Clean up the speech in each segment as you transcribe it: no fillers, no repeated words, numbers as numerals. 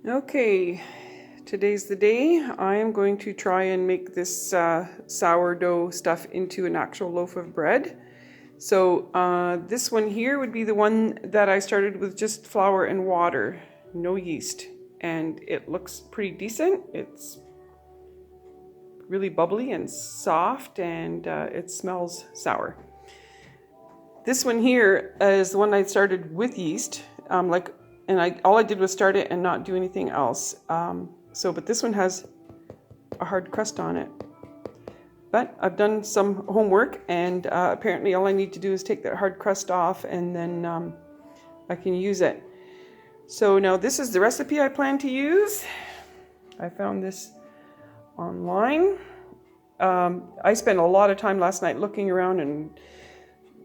Okay, today's the day. I am going to try and make this sourdough stuff into an actual loaf of bread. So this one here would be the one that I started with just flour and water, no yeast. And it looks pretty decent. It's really bubbly and soft, and it smells sour. This one here is the one I started with yeast, all I did was start it and not do anything else. But this one has a hard crust on it. But I've done some homework, and apparently all I need to do is take that hard crust off, and then I can use it. So now this is the recipe I plan to use. I found this online. I spent a lot of time last night looking around and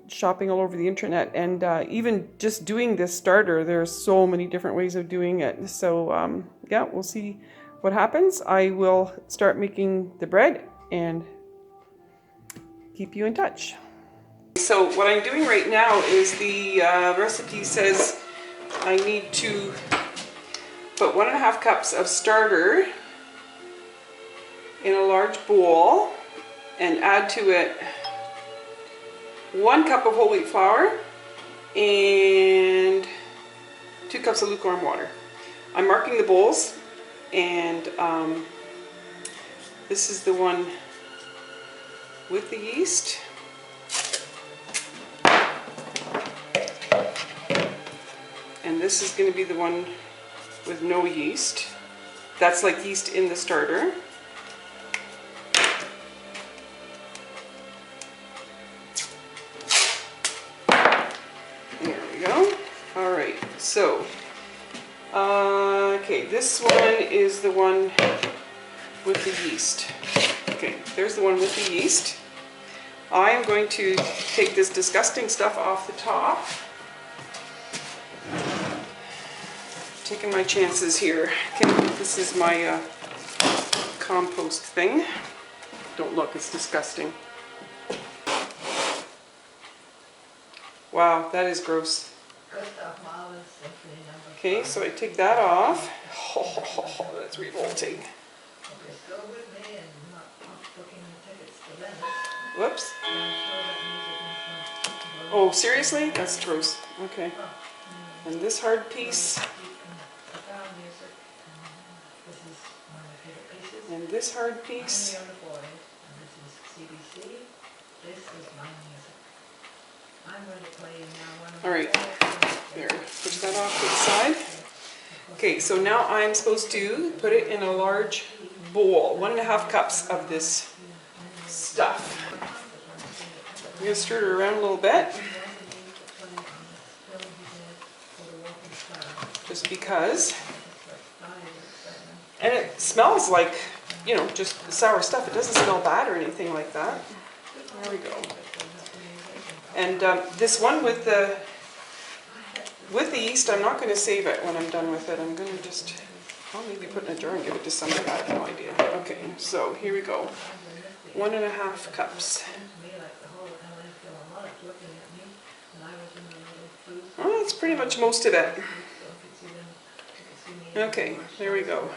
shopping all over the internet, and even just doing this starter, there's so many different ways of doing it. So yeah, we'll see what happens. I will start making the bread and keep you in touch. So what I'm doing right now is the recipe says I need to put 1.5 cups of starter in a large bowl and add to it 1 cup of whole wheat flour and 2 cups of lukewarm water. I'm marking the bowls, and this is the one with the yeast. And this is going to be the one with no yeast. That's like yeast in the starter. There we go. All right, so, okay, this one is the one with the yeast. Okay, there's the one with the yeast. I am going to take this disgusting stuff off the top. Taking my chances here. Okay, this is my compost thing. Don't look, it's disgusting. Wow, that is gross. Okay, so I take that off. Oh, that's revolting. Whoops. Oh, seriously? That's gross. Okay. And this hard piece. And this hard piece. All right, there, push that off to the side. Okay, so now I'm supposed to put it in a large bowl, 1.5 cups of this stuff. I'm going to stir it around a little bit, just because. And it smells like, you know, just sour stuff. It doesn't smell bad or anything like that. There we go. And this one with the yeast, I'm not going to save it when I'm done with it. I'm going to just, I'll maybe put it in a jar and give it to somebody. I have no idea. Okay, so here we go. 1.5 cups. Well, that's pretty much most of it. Okay, there we go.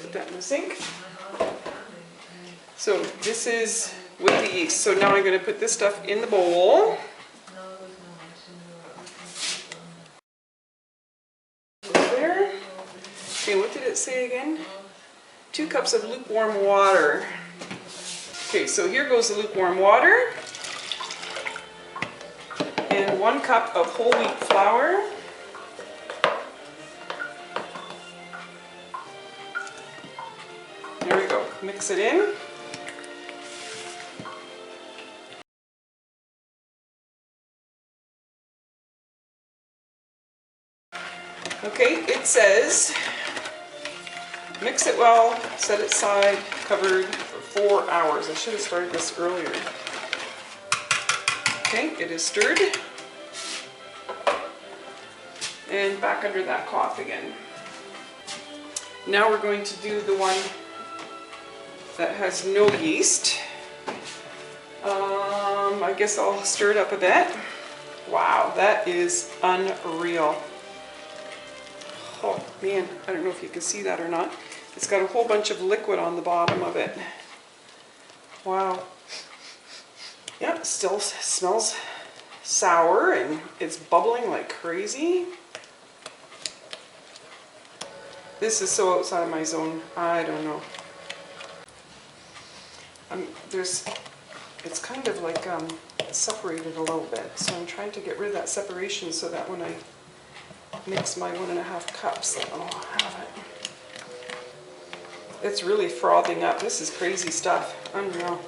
Put that in the sink. So this is with the yeast. So now I'm going to put this stuff in the bowl. There. Okay, what did it say again? 2 cups of lukewarm water. Okay, so here goes the lukewarm water. And 1 cup of whole wheat flour. There we go. Mix it in. Okay, it says mix it well, set it aside, covered for 4 hours. I should have started this earlier. Okay, it is stirred. And back under that cloth again. Now we're going to do the one that has no yeast. I guess I'll stir it up a bit. Wow, that is unreal. Oh man, I don't know if you can see that or not. It's got a whole bunch of liquid on the bottom of it. Wow. Yeah, still smells sour and it's bubbling like crazy. This is so outside of my zone. I don't know. It's kind of like separated a little bit. So I'm trying to get rid of that separation so that when I mix my 1.5 cups, I'll have it. It's really frothing up. This is crazy stuff. Unreal.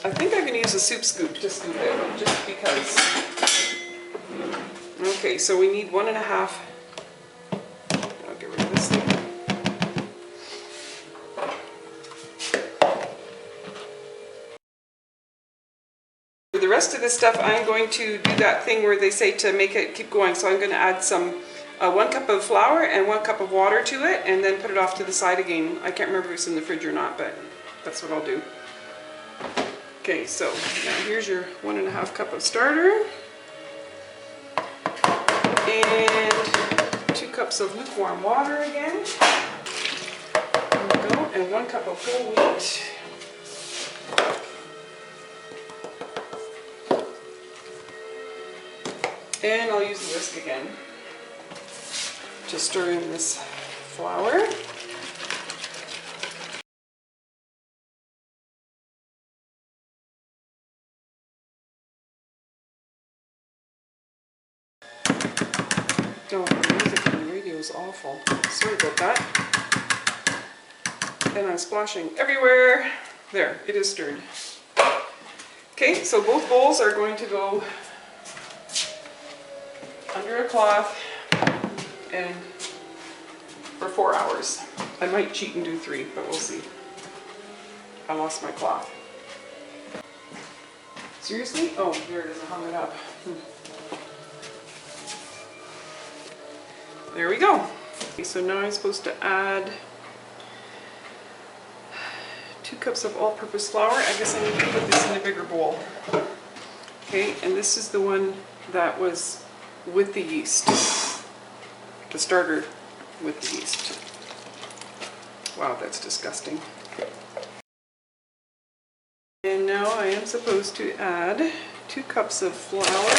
I think I'm going to use a soup scoop to scoop it, just because. Okay, so we need 1.5. I'll get rid of this thing. For the rest of this stuff, I'm going to do that thing where they say to make it keep going. So I'm going to add some 1 cup of flour and 1 cup of water to it, and then put it off to the side again. I can't remember if it's in the fridge or not, but that's what I'll do. Okay, so now here's your 1.5 cup of starter, and 2 cups of lukewarm water again. There we go, and 1 cup of whole wheat. And I'll use the whisk again to stir in this flour. Oh, the music on the radio is awful. Sorry about that. And I'm splashing everywhere. There, it is stirred. Okay, so both bowls are going to go under a cloth and for 4 hours. I might cheat and do 3, but we'll see. I lost my cloth. Seriously? Oh, there it is. I hung it up. There we go. Okay, so now I'm supposed to add 2 cups of all-purpose flour. I guess I need to put this in a bigger bowl. Okay, and this is the one that was with the yeast. The starter with the yeast. Wow, that's disgusting. And now I am supposed to add 2 cups of flour,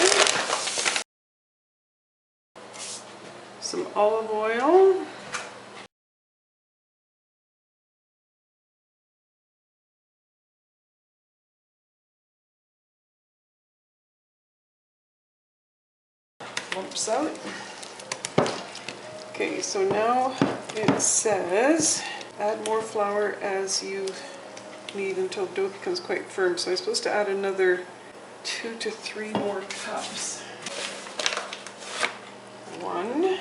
some olive oil, lumps out. Okay, so now it says add more flour as you need until the dough becomes quite firm. So I'm supposed to add another 2 to 3 more cups. 1.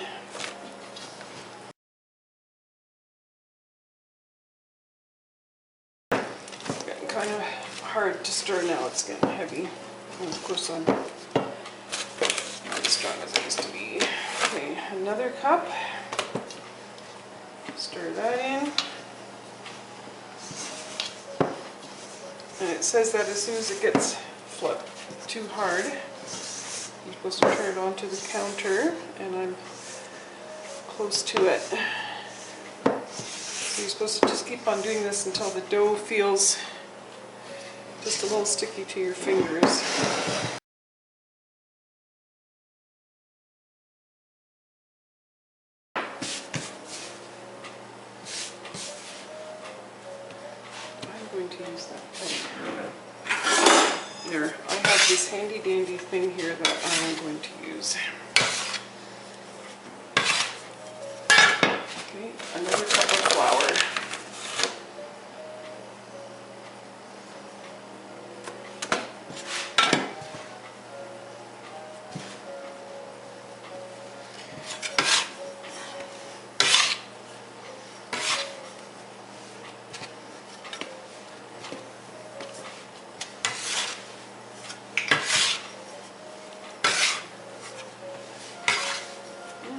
It's getting kind of hard to stir now. It's getting heavy. And of course I'm not as strong as I used to be. Okay, another cup. Stir that in. And it says that as soon as it gets too hard, you're supposed to turn it onto the counter, and I'm close to it. So you're supposed to just keep on doing this until the dough feels just a little sticky to your fingers. Going to use that thing. There, I have this handy dandy thing here that I'm going to use. Okay, another cup of flour.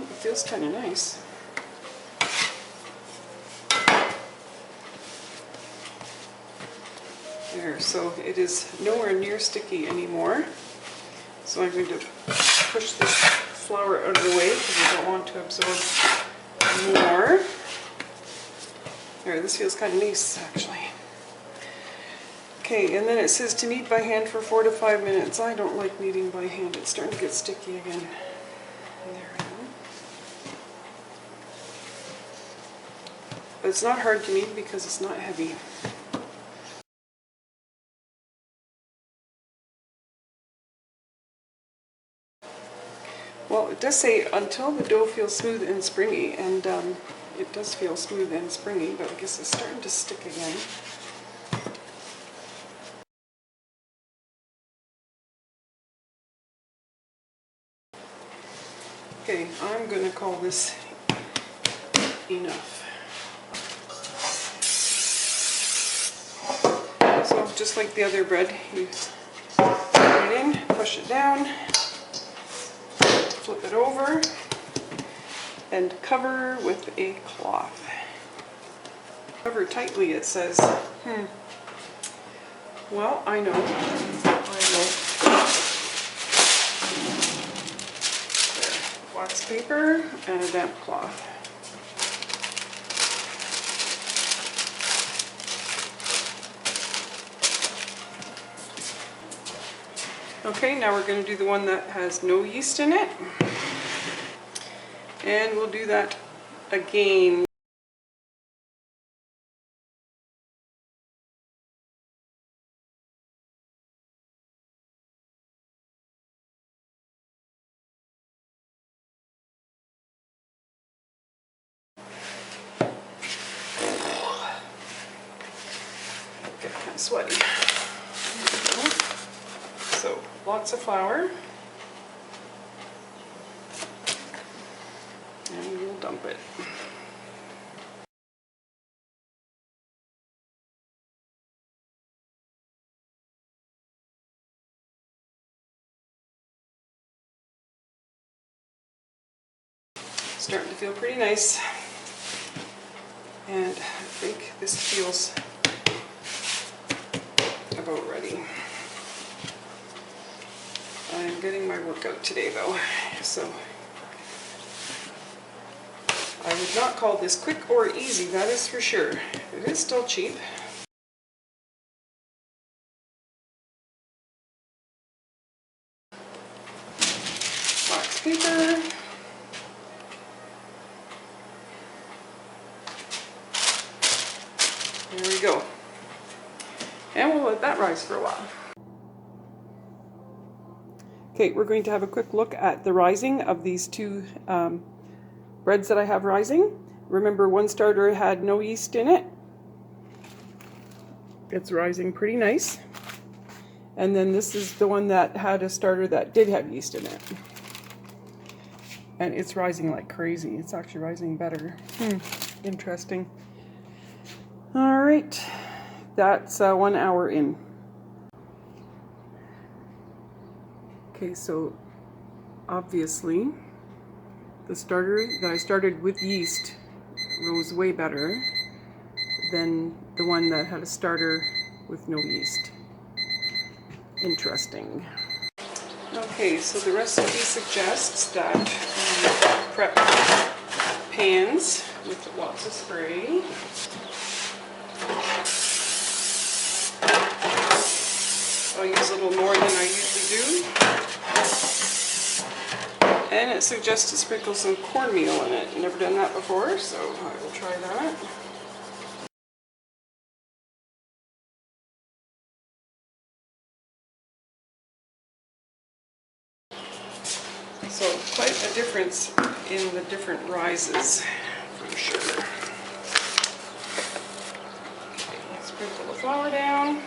It feels kind of nice. There, so it is nowhere near sticky anymore. So I'm going to push this flour out of the way because I don't want to absorb more. There, this feels kind of nice actually. Okay, and then it says to knead by hand for 4 to 5 minutes. I don't like kneading by hand. It's starting to get sticky again. There we go. But it's not hard to knead because it's not heavy. Well, it does say until the dough feels smooth and springy, and it does feel smooth and springy, but I guess it's starting to stick again. Okay, I'm going to call this enough. So just like the other bread, you put it in, push it down, flip it over, and cover with a cloth. Cover tightly, it says. Well, I know. Wax paper and a damp cloth. Okay, now we're going to do the one that has no yeast in it. And we'll do that again. Get kind of sweaty. So, lots of flour. And we'll dump it. Starting to feel pretty nice. And I think this feels about ready. I'm getting my workout today though, so I would not call this quick or easy, that is for sure. It is still cheap. Wax paper. There we go. And we'll let that rise for a while. Okay, we're going to have a quick look at the rising of these two breads that I have rising. Remember, one starter had no yeast in it. It's rising pretty nice. And then this is the one that had a starter that did have yeast in it. And it's rising like crazy. It's actually rising better. Interesting. All right, that's 1 hour in. Okay, so obviously the starter that I started with yeast rose way better than the one that had a starter with no yeast. Interesting. Okay, so the recipe suggests that we prep pans with lots of spray. I'll use a little more than I usually do. And it suggests to sprinkle some cornmeal in it. Never done that before, so I will try that. So quite a difference in the different rises, for sure. Okay, sprinkle the flour down.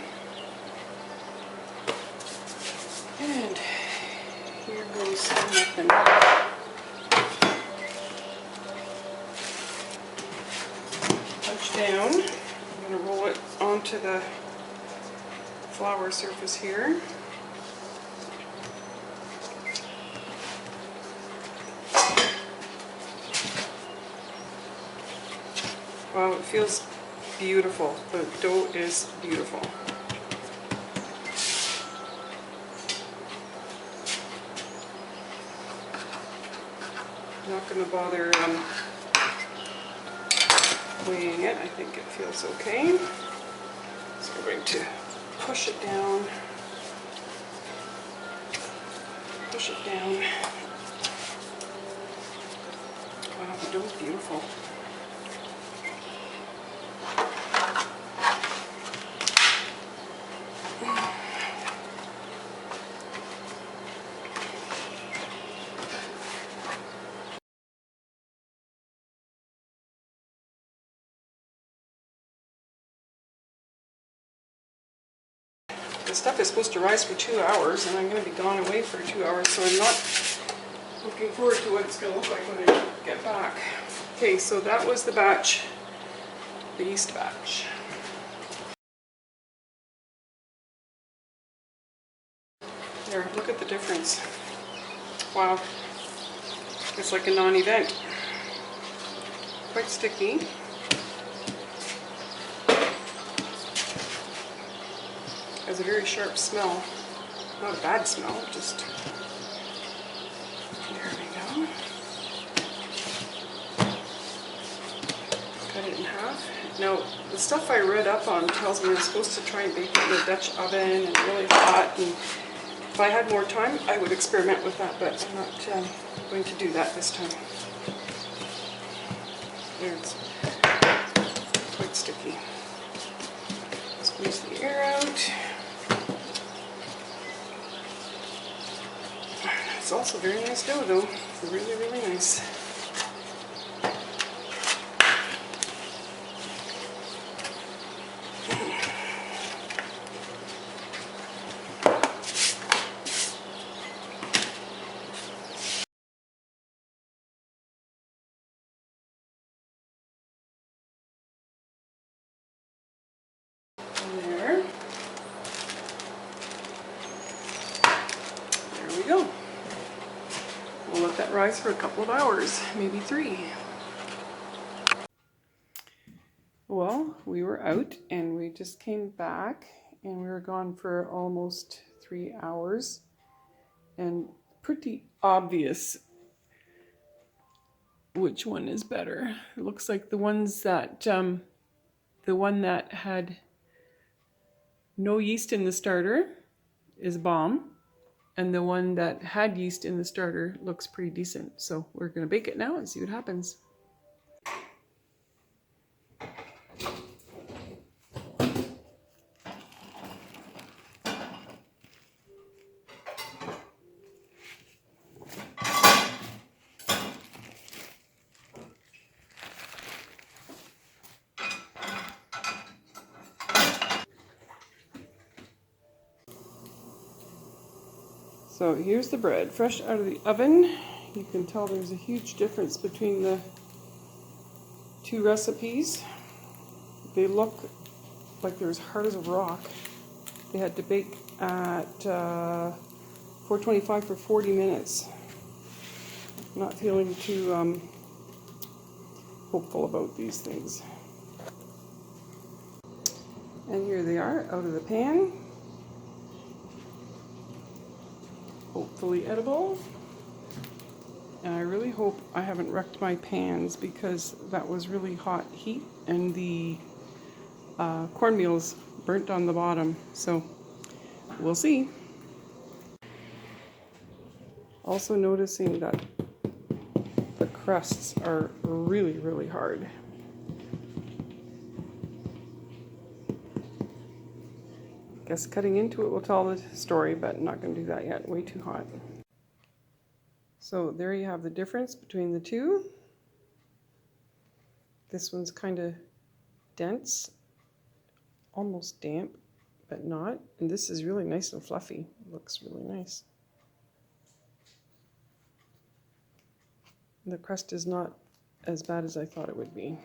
And here goes nothing. Punch down. I'm going to roll it onto the flour surface here. Wow, it feels beautiful. The dough is beautiful. going to bother weighing it. I think it feels okay. So I'm going to push it down. Push it down. Wow, the dough's beautiful. The stuff is supposed to rise for 2 hours, and I'm going to be gone away for 2 hours, so I'm not looking forward to what it's going to look like when I get back. Okay, so that was the batch, the yeast batch. There, look at the difference. Wow, it's like a non-event. Quite sticky. Has a very sharp smell. Not a bad smell, just... There we go. Cut it in half. Now, the stuff I read up on tells me I'm supposed to try and bake it in a Dutch oven and really hot. And if I had more time, I would experiment with that, but I'm not going to do that this time. There, it's quite sticky. Squeeze the air out. It's also very nice dough though. Really, really nice. There. There we go. We'll let that rise for a couple of hours, maybe 3. Well, we were out and we just came back and we were gone for almost 3 hours, and pretty obvious which one is better. It looks like the ones that the one that had no yeast in the starter is bomb, and the one that had yeast in the starter looks pretty decent. So we're going to bake it now and see what happens. So here's the bread, fresh out of the oven. You can tell there's a huge difference between the 2 recipes. They look like they're as hard as a rock. They had to bake at 425 for 40 minutes. I'm not feeling too hopeful about these things. And here they are out of the pan. Hopefully edible. And I really hope I haven't wrecked my pans, because that was really hot heat and the cornmeal's burnt on the bottom. So we'll see. Also noticing that the crusts are really, really hard. Guess cutting into it will tell the story, but I'm not going to do that yet. Way too hot. So there you have the difference between the two. This one's kind of dense, almost damp, but not. And this is really nice and fluffy. It looks really nice. The crust is not as bad as I thought it would be.